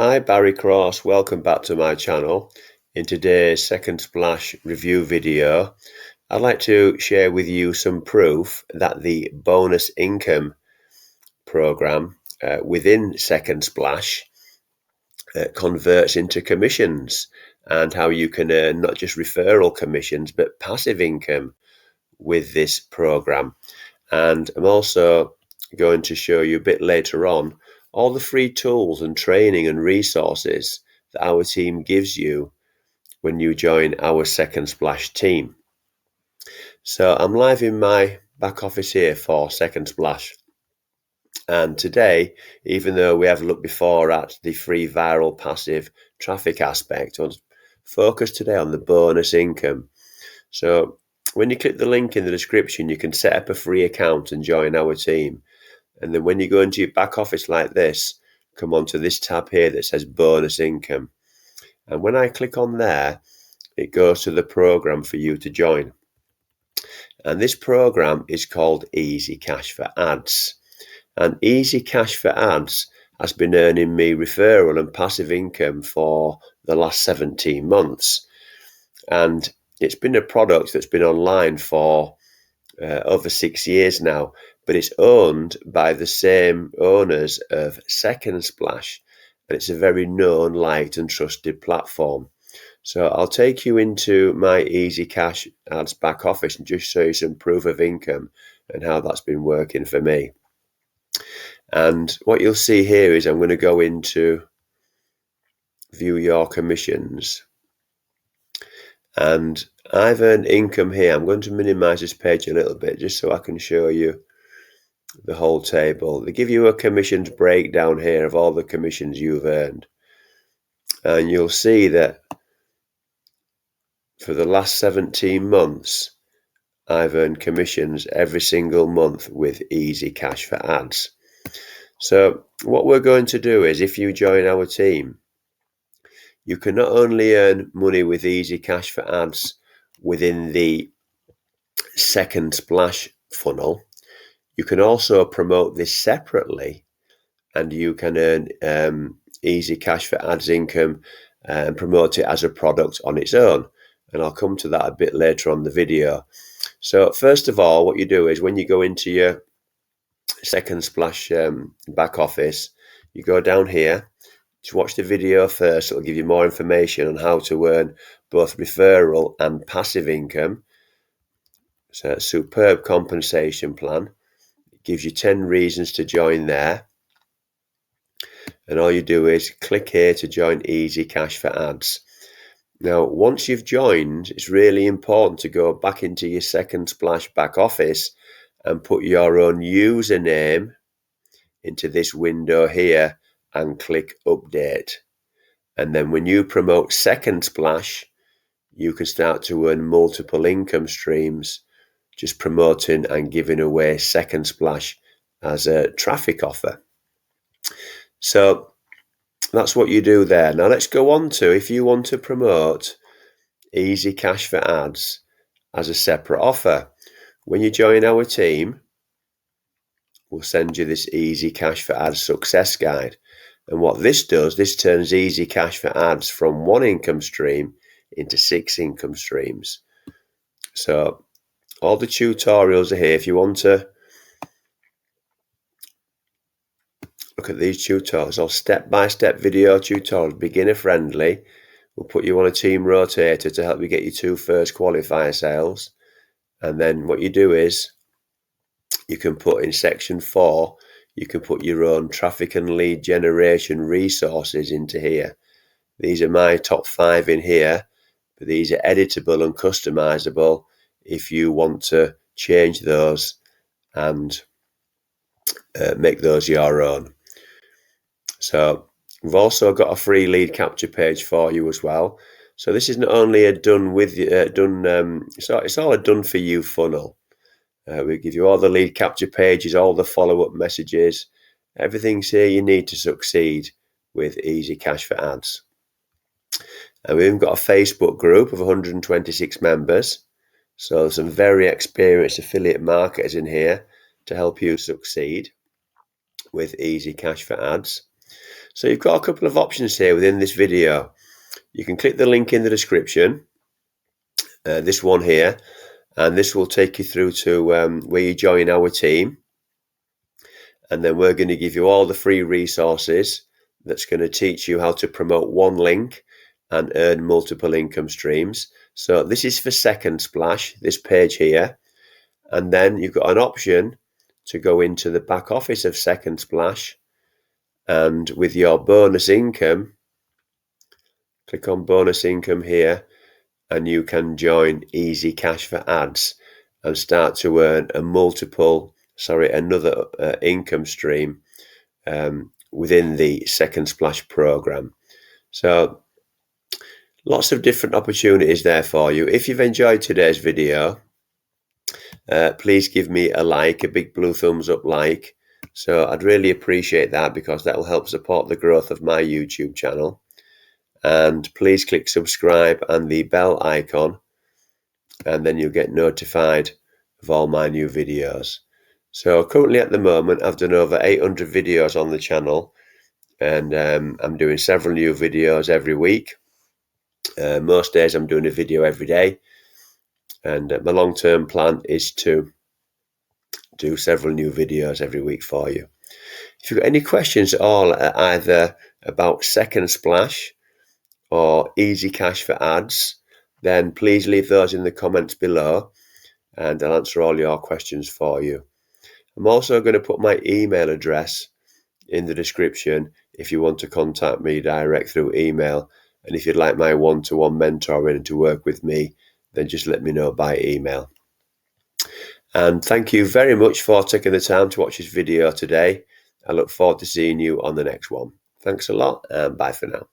Hi, Barry Cross. Welcome back to my channel. In today's SecondSplash review video, I'd like to share with you some proof that the bonus income program within SecondSplash converts into commissions, and how you can earn not just referral commissions but passive income with this program. And I'm also going to show you a bit later on all the free tools and training and resources that our team gives you when you join our SecondSplash team. So I'm live in my back office here for SecondSplash. And today, even though we have looked before at the free viral passive traffic aspect, I'll focus today on the bonus income. So when you click the link in the description, you can set up a free account and join our team. And then when you go into your back office like this, come onto this tab here that says bonus income. And when I click on there, it goes to the program for you to join. And this program is called Easy Cash for Ads. And Easy Cash for Ads has been earning me referral and passive income for the last 17 months. And it's been a product that's been online for over 6 years now, but it's owned by the same owners of SecondSplash, and it's a very known, liked and trusted platform. So I'll take you into my Easy Cash Ads back office and just show you some proof of income and how that's been working for me. And what you'll see here is I'm going to go into view your commissions, and I've earned income here. I'm going to minimize this page a little bit just so I can show you the whole table. They give you a commissions breakdown here of all the commissions you've earned, and you'll see that for the last 17 months I've earned commissions every single month with Easy Cash for Ads. So what we're going to do is, if you join our team, you can not only earn money with Easy Cash for Ads within the SecondSplash funnel, you can also promote this separately, and you can earn Easy Cash for Ads income and promote it as a product on its own. And I'll come to that a bit later on the video. So first of all, what you do is, when you go into your SecondSplash back office, you go down here to watch the video first. It'll give you more information on how to earn both referral and passive income. So a superb compensation plan. It gives you 10 reasons to join there. And all you do is click here to join Easy Cash for Ads. Now, once you've joined, it's really important to go back into your SecondSplash back office and put your own username into this window here and click Update. And then when you promote SecondSplash, you can start to earn multiple income streams just promoting and giving away SecondSplash as a traffic offer. So that's what you do there. Now let's go on to, if you want to promote Easy Cash for Ads as a separate offer. When you join our team, we'll send you this Easy Cash for Ads success guide. And what this does, this turns Easy Cash for Ads from one income stream into 6 income streams. So all the tutorials are here. If you want to look at these tutorials, all step-by-step video tutorials, beginner friendly. We'll put you on a team rotator to help you get your 2 first qualifier sales. And then what you do is, you can put in section 4, you can put your own traffic and lead generation resources into here. These are my top 5 in here, but these are editable and customizable if you want to change those and make those your own. So we've also got a free lead capture page for you as well. So this is not only a it's all a done for you funnel. We give you all the lead capture pages, all the follow-up messages, everything's here you need to succeed with Easy Cash for Ads. And we've even got a Facebook group of 126 members. So there's some very experienced affiliate marketers in here to help you succeed with Easy Cash for Ads. So you've got a couple of options here within this video. You can click the link in the description, this one here, and this will take you through to where you join our team. And then we're going to give you all the free resources that's going to teach you how to promote one link and earn multiple income streams. So this is for SecondSplash, this page here. And then you've got an option to go into the back office of SecondSplash, and with your bonus income, click on bonus income here, and you can join Easy Cash for Ads and start to earn another income stream within the SecondSplash program. So lots of different opportunities there for you. If you've enjoyed today's video, please give me a like, a big blue thumbs up like. So I'd really appreciate that, because that will help support the growth of my YouTube channel. And please click subscribe and the bell icon, and then you'll get notified of all my new videos. So currently at the moment, I've done over 800 videos on the channel, and I'm doing several new videos every week. Most days I'm doing a video every day, and my long-term plan is to do several new videos every week for you. If you've got any questions at all, either about SecondSplash or Easy Cash for Ads, then please leave those in the comments below, and I'll answer all your questions for you. I'm also going to put my email address in the description if you want to contact me direct through email. And if you'd like my one-to-one mentoring and to work with me, then just let me know by email. And thank you very much for taking the time to watch this video today. I look forward to seeing you on the next one. Thanks a lot, and bye for now.